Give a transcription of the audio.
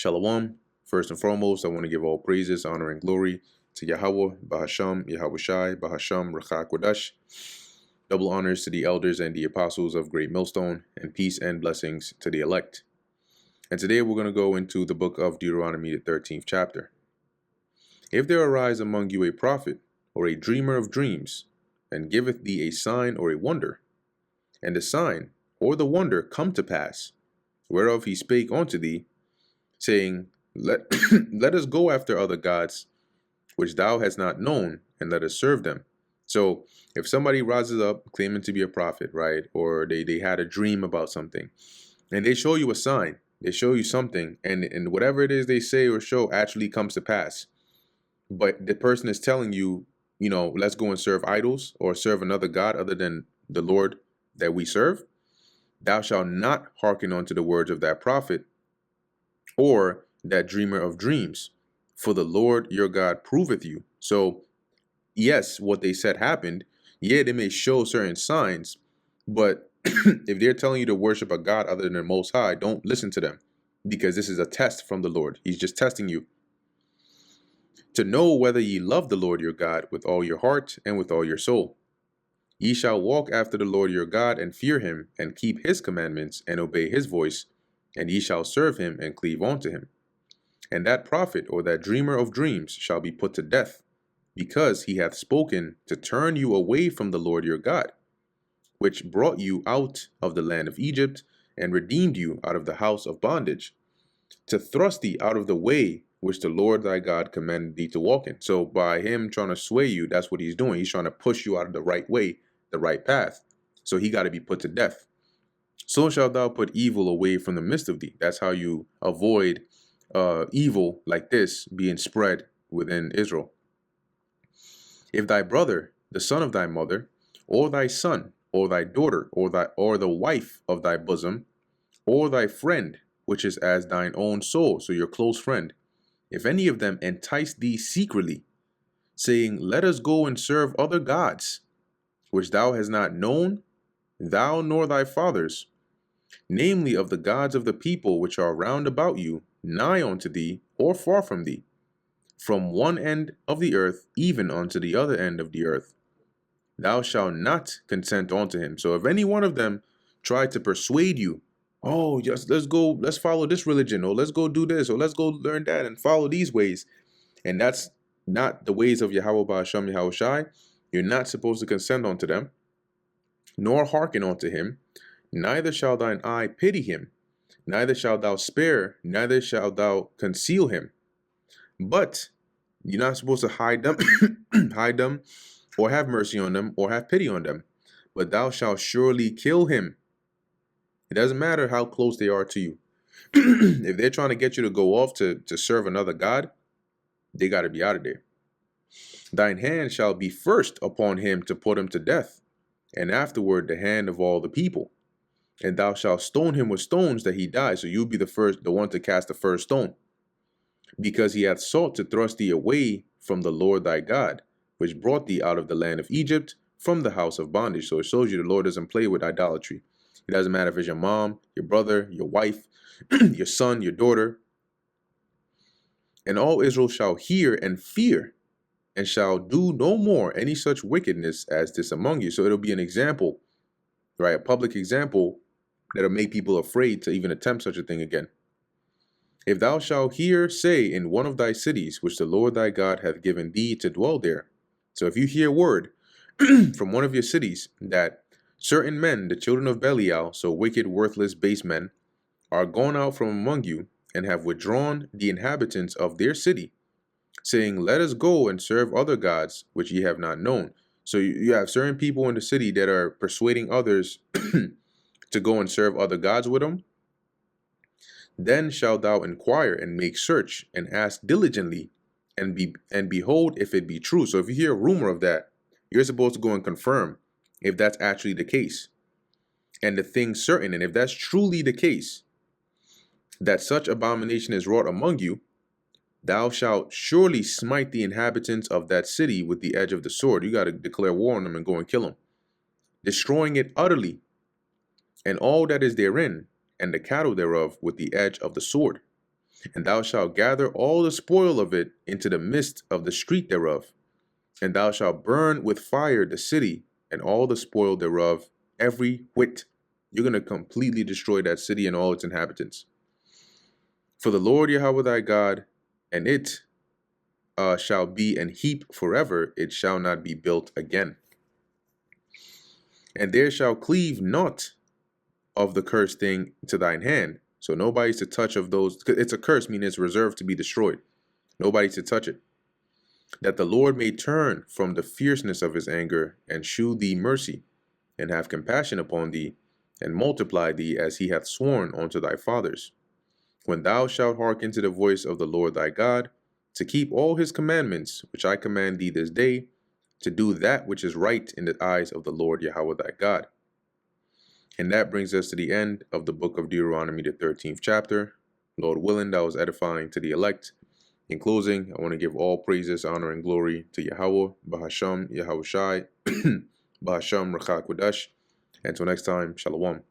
Shalom. First and foremost, I want to give all praises, honor, and glory to Yahweh, Bahasham, Yahweh Shai, Bahasham, Rachak Kodash. Double honors to the elders and the apostles of Great Millstone, and peace and blessings to the elect. And today we're going to go into the book of Deuteronomy, the 13th chapter. If there arise among you a prophet, or a dreamer of dreams, and giveth thee a sign or a wonder, and the sign or the wonder come to pass, whereof he spake unto thee, saying, let, let us go after other gods, which thou hast not known, and let us serve them. So if somebody rises up claiming to be a prophet, right, or they had a dream about something, and they show you a sign, they show you something, and whatever it is they say or show actually comes to pass, but the person is telling you, let's go and serve idols or serve another god other than the Lord that we serve, thou shalt not hearken unto the words of that prophet or that dreamer of dreams, for the Lord your God proveth you. So yes, what they said happened. Yeah, they may show certain signs, but if they're telling you to worship a God other than the Most High, don't listen to them, because this is a test from the Lord. He's just testing you to know whether ye love the Lord your God with all your heart and with all your soul. Ye shall walk after the Lord your God and fear him, and keep his commandments and obey his voice, and ye shall serve him and cleave unto him. And that prophet or that dreamer of dreams shall be put to death, because he hath spoken to turn you away from the Lord your God, which brought you out of the land of Egypt, and redeemed you out of the house of bondage, to thrust thee out of the way which the Lord thy God commanded thee to walk in. So by him trying to sway you, that's what he's doing. He's trying to push you out of the right way, the right path. So he got to be put to death. So shalt thou put evil away from the midst of thee. That's how you avoid evil like this being spread within Israel. If thy brother, the son of thy mother, or thy son, or thy daughter, or the wife of thy bosom, or thy friend, which is as thine own soul, so your close friend, if any of them entice thee secretly, saying, let us go and serve other gods, which thou hast not known, thou nor thy fathers, namely of the gods of the people which are round about you, nigh unto thee, or far from thee, from one end of the earth even unto the other end of the earth, thou shalt not consent unto him. So if any one of them try to persuade you, oh, just let's follow this religion, or let's go do this, or let's go learn that and follow these ways, and that's not the ways of Yahweh Ba'asham Yahweh Shai, you're not supposed to consent unto them, nor hearken unto him, neither shall thine eye pity him, neither shalt thou spare, neither shalt thou conceal him. But you're not supposed to hide them, hide them, or have mercy on them, or have pity on them. But thou shalt surely kill him. It doesn't matter how close they are to you. If they're trying to get you to go off to serve another god, they got to be out of there. Thine hand shall be first upon him to put him to death, and afterward the hand of all the people. And thou shalt stone him with stones that he die. So you'll be the one to cast the first stone, because he hath sought to thrust thee away from the Lord thy God, which brought thee out of the land of Egypt, from the house of bondage. So it shows you the Lord doesn't play with idolatry. It doesn't matter if it's your mom, your brother, your wife, your son, your daughter. And all Israel shall hear and fear, and shall do no more any such wickedness as this among you. So it'll be an example, right? A public example that'll make people afraid to even attempt such a thing again. If thou shalt hear say in one of thy cities, which the Lord thy God hath given thee to dwell there. So if you hear word from one of your cities that certain men, the children of Belial, so wicked, worthless, base men, are gone out from among you, and have withdrawn the inhabitants of their city, saying, let us go and serve other gods, which ye have not known. So you have certain people in the city that are persuading others to go and serve other gods with them. Then shalt thou inquire and make search and ask diligently, and behold if it be true. So if you hear a rumor of that, you're supposed to go and confirm if that's actually the case, and the thing certain. And if that's truly the case, that such abomination is wrought among you, thou shalt surely smite the inhabitants of that city with the edge of the sword. You got to declare war on them and go and kill them, destroying it utterly, and all that is therein, and the cattle thereof with the edge of the sword. And thou shalt gather all the spoil of it into the midst of the street thereof. And thou shalt burn with fire the city and all the spoil thereof, every whit. You're going to completely destroy that city and all its inhabitants. For the Lord Yahweh thy God, and it shall be an heap forever, it shall not be built again. And there shall cleave naught of the cursed thing to thine hand. So nobody's to touch of those. It's a curse, meaning it's reserved to be destroyed. Nobody's to touch it. That the Lord may turn from the fierceness of his anger, and shew thee mercy, and have compassion upon thee, and multiply thee as he hath sworn unto thy fathers. When thou shalt hearken to the voice of the Lord thy God, to keep all his commandments, which I command thee this day, to do that which is right in the eyes of the Lord Yahweh thy God. And that brings us to the end of the book of Deuteronomy, the 13th chapter. Lord willing, that was edifying to the elect. In closing, I want to give all praises, honor, and glory to Yahweh, Bahasham, Yahushai, Bahasham, Rachak Wadash. Until next time, Shalom.